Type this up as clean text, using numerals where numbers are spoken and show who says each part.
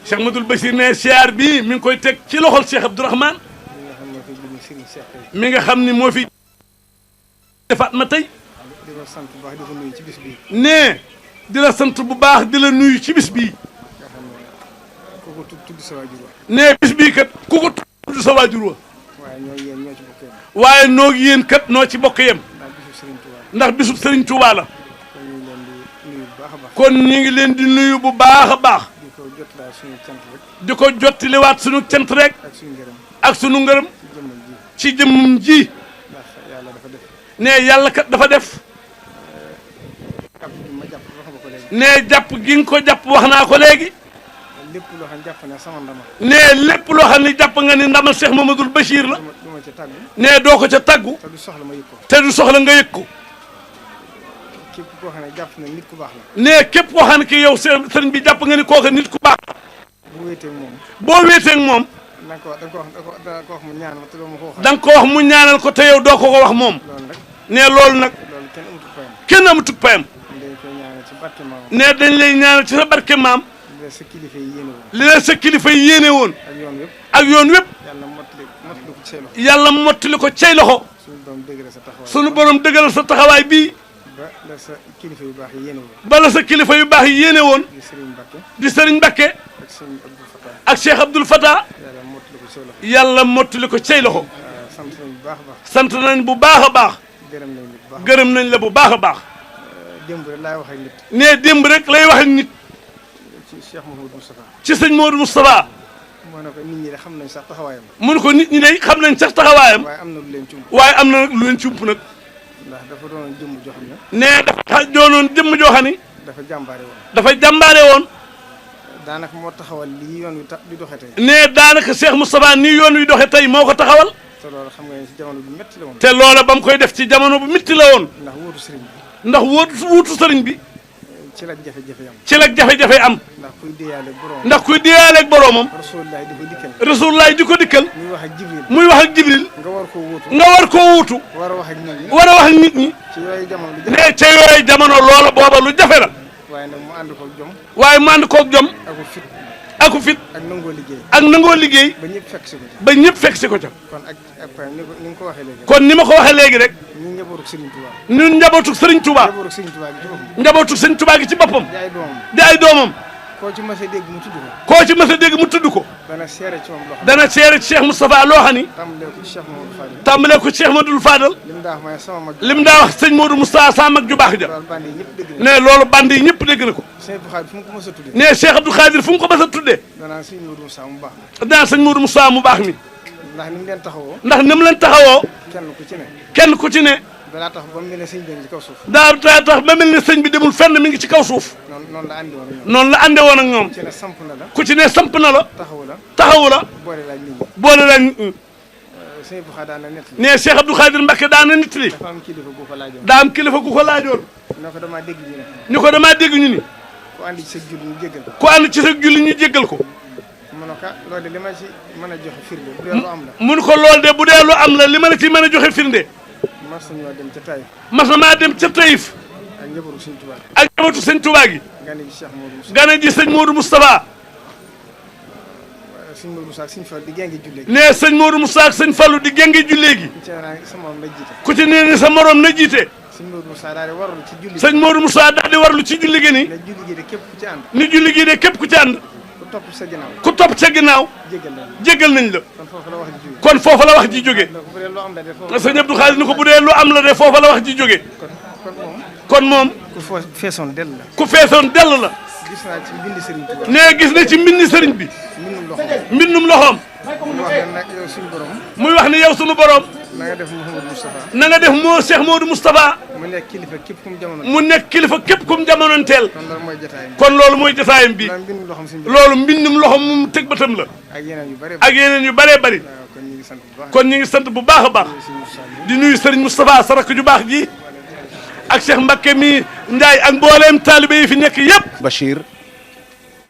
Speaker 1: Cheikh Madul Bachir ne siyaar bii mi ngi koy teg ci loxol Cheikh Abdourahmane mi nga xam ni moo fi defaat ma tey ne di la sant bu baax di la nuyu ci bis bii ne bis bii kat ku ko tudd sa waajur wa waaye noo yéen kat noo ci bokk yem ndax bisub Serigne Touba la kon ñu ngi leen di nuyu bu baax a baax di ko jottaliwaat sunu cant rek ak sunu ngërëm ci jëmmum ji ne yàlla kat dafa def ne jàpp gi nga ko jàpp wax naa ko léegi ne lépp loo xam ne jàpp nga ni ndamal Cheikh Mamadou Bachir la ne doo ko ca tàggu te du soxla nga yëg ko
Speaker 2: képp koo xam ne jàpp na nit ku baax la.
Speaker 1: ne képp koo xam ne ki yow sëriñ bi jàpp nga ni kooku nit ku baax la.
Speaker 2: boo wéeteeg moom.
Speaker 1: boo wéeteeg moom.
Speaker 2: da nga ko wax mu ñaanal te doo ma ko wax.
Speaker 1: da nga ko wax mu ñaanal ko te yow doo ko wax moom. ne loolu nag. kenn amatul payam. ne dañ lay ñaanal ci sa barke maam. li la sa kilifa yi yéene woon. ak yoon wépp. yàlla mottali ko cay loxo. sunu borom dëgëral sa taxawaay bii.
Speaker 2: ba la sa kilifa yu baax yi yéene woon.
Speaker 1: ba la sa kilifa yu baax yi yéene woon.
Speaker 2: di Serigne Mbacké.
Speaker 1: ak Cheikh Abdoul Fatah. yàlla mottali ko cay loxo. sant nañ bu baax a baax. gërëm nañ la bu baax a baax.
Speaker 2: démb rek laay wax ak nit.
Speaker 1: nee démb rek lay wax ak nit.
Speaker 2: ci Cheikh Mouhamadou Moustapha.
Speaker 1: ci sëñ Modou Moustapha.
Speaker 2: mu ne ko nit ñi de xam nañ sax taxawaayam.
Speaker 1: mu ne ko nit ñi de xam nañ sax taxawaayam.
Speaker 2: waaye am na lu leen cump.
Speaker 1: waaye am na lu leen cump nag.
Speaker 2: ndax dafa doonoon jëmm joo xam ne.
Speaker 1: nee dafa doonoon jëmm joo xam ni.
Speaker 2: dafa jàmbaare woon.
Speaker 1: dafa jàmbaare woon.
Speaker 2: daanaka moo taxawal lii yoon wi di doxee tey.
Speaker 1: nee daanaka Cheikh Moustapha nii yoon wi doxee tey moo ko taxawal.
Speaker 2: te loolu xam nga ne ci jamono bu métti la woon.
Speaker 1: te loola ba mu koy def ci jamono bu métti la woon.
Speaker 2: ndax wuutu sëriñ bi.
Speaker 1: ndax wuutu sëriñ bi.
Speaker 2: ci la jafe-jafe am.
Speaker 1: ci la jafe-jafe am.
Speaker 2: ndax kuy déyaale boroomam.
Speaker 1: ndax kuy déyaale ak boroomam.
Speaker 2: Rasulullah di ko dikkal.
Speaker 1: Rasulullah di ko dikkal.
Speaker 2: muy wax ak Jibril.
Speaker 1: muy wax ak Jibril.
Speaker 2: nga war koo wuutu.
Speaker 1: nga war koo wuutu.
Speaker 2: war a wax ak nit ñi.
Speaker 1: war a wax ak nit ñi.
Speaker 2: ci yooyu jamono lu jafe.
Speaker 1: nee ca yooyu jamono loola booba lu jafe la.
Speaker 2: waaye nag mu ànd koog jom.
Speaker 1: waaye mu ànd koog jom.
Speaker 2: aku fit.
Speaker 1: ak
Speaker 2: nangoo liggéey.
Speaker 1: ak nangoo liggéey.
Speaker 2: ba ñëpp fekk si ko ca.
Speaker 1: ba ñëpp fekk si ko ca.
Speaker 2: kon ak payam ni nga ko waxee léegi.
Speaker 1: kon ni ma ko waxee léegi rek.
Speaker 2: ñun njabootu Serigne Touba.
Speaker 1: ñun njabootu Serigne Touba.
Speaker 2: njabootu Serigne Touba gi ci boppam.
Speaker 1: njabootu Serigne Touba gi ci boppam.
Speaker 2: di ay doomam.
Speaker 1: di ay doomam.
Speaker 2: koo ci mës a dégg mu tudd ko.
Speaker 1: koo ci mës a dégg mu tudd ko.
Speaker 2: dana seere ci moom loo xam.
Speaker 1: dana seere ci Cheikh Moustapha loo xam ni.
Speaker 2: tàmbalee ko ci Cheikh Mamadou Fadal.
Speaker 1: tàmbalee ko Cheikh Mamadou Fadal.
Speaker 2: lim daa wax mooy sama mag.
Speaker 1: lim daa wax sëñ Modou Moustapha sa mag ju baax ja.
Speaker 2: loolu bandi yi ñëpp dégg na.
Speaker 1: ne loolu bandi yi ñëpp dégg na ko.
Speaker 2: Cheikh Abdou Khadir fu mu ko mës a tuddee.
Speaker 1: ne Cheikh Abdou Khadir fu mu ko mës a tuddee.
Speaker 2: danaa sëñ Modou Moussa mu baax mi.
Speaker 1: danaa sëñ Modou Moussa mu baax mi.
Speaker 2: ndax ni mu leen taxawoo.
Speaker 1: ndax ni mu leen taxawoo.
Speaker 2: kenn ku ci ne.
Speaker 1: kenn ku ci ne.
Speaker 2: daa tax ba mel ne sëñ bi ci kaw suuf.
Speaker 1: daa tax ba mel ne sëñ bi demul fenn mi ngi ci kaw suuf.
Speaker 2: noonu la andi woon ak ñoom.
Speaker 1: noonu la ande woon ak ñoom.
Speaker 2: ku ci ne samp na la.
Speaker 1: ku ci ne samp na la.
Speaker 2: taxawu la.
Speaker 1: boole la
Speaker 2: ak nit ñi.
Speaker 1: boole la ak nit ñi.
Speaker 2: sëñ Abdou Khadir daan na nettali.
Speaker 1: ne Cheikh Abdou Khadir Mbacké daan na nettali.
Speaker 2: dafa am kilifa gu ko laajoon.
Speaker 1: daa am kilifa gu ko laajoon.
Speaker 2: ne ko damaa dégg ñu ne.
Speaker 1: ñu ko damaa dégg ñu ni.
Speaker 2: ku ànd ci sa julli ñu jéggal ko.
Speaker 1: ku ànd ci sa julli ñu jéggal ko.
Speaker 2: mu ne ko loolu de li ma ci mën a joxe firnde bu dee lu am la.
Speaker 1: mun ko loolu de bu dee lu am la li ma la ci mën a joxe firnde.
Speaker 2: mas nañoo dem ca Taïf.
Speaker 1: mas na maa dem ca Taïf.
Speaker 2: ak njabootu sëñ Touba.
Speaker 1: ak njabootu sëñ Touba gi.
Speaker 2: gane ji Cheikh Modou Moustapha.
Speaker 1: gane ji sëñ Modou Moustapha.
Speaker 2: sëñ Modou Moussa ak sëñ Fall di génge jullee gi.
Speaker 1: nee sëñ Modou Moussa ak sëñ Fallou di génge jullee gi.
Speaker 2: ku ci ne sa morom la jiite.
Speaker 1: ku ci nee ni sa morom na jiite.
Speaker 2: sëñ Modou Moussa daal di warlu ci julli.
Speaker 1: sëñ Modou Moussa daal di warlu ci julli gi ni.
Speaker 2: ne julli gi de képp ku ci ànd.
Speaker 1: ni julli gi de képp ku ci ànd.
Speaker 2: ku topp sa ginnaaw.
Speaker 1: ku topp sa ginnaaw. jéggal nañ la. kon foofa la wax ji jóge. sëñ Abdou Khadir ni ko bu dee lu am la de foofa la wax ji jóge. kon moom.
Speaker 2: ku feesoon dell la.
Speaker 1: ku feesoon dell la.
Speaker 2: gis naa ci mbindi sëriñ bi.
Speaker 1: nee gis na ci mbindi sëriñ bi. mbindum loxoom. muy wax ne yow sunu borom.
Speaker 2: na nga def Mouhamadou Moustapha.
Speaker 1: na nga def moo Cheikh Modou Moustapha.
Speaker 2: mu nekk kilifa képp kum jamono.
Speaker 1: mu nekk kilifa képp kum jamonoonteel.
Speaker 2: kon loolu
Speaker 1: kon loolu mooy
Speaker 2: mooy jotaayam.
Speaker 1: jotaayam bi. loolu mbindum loxom mu teg bëtam la.
Speaker 2: ak
Speaker 1: yeneen yu bëree bëri. kon ñu ngi sant bu baax a baax. di nuyu Serigne Moustapha sarak ju baax ji. ak Cheikh Mbacké mi Ndiaye ak mbooleem taalibe yi fi nekk yëpp.
Speaker 3: Bachir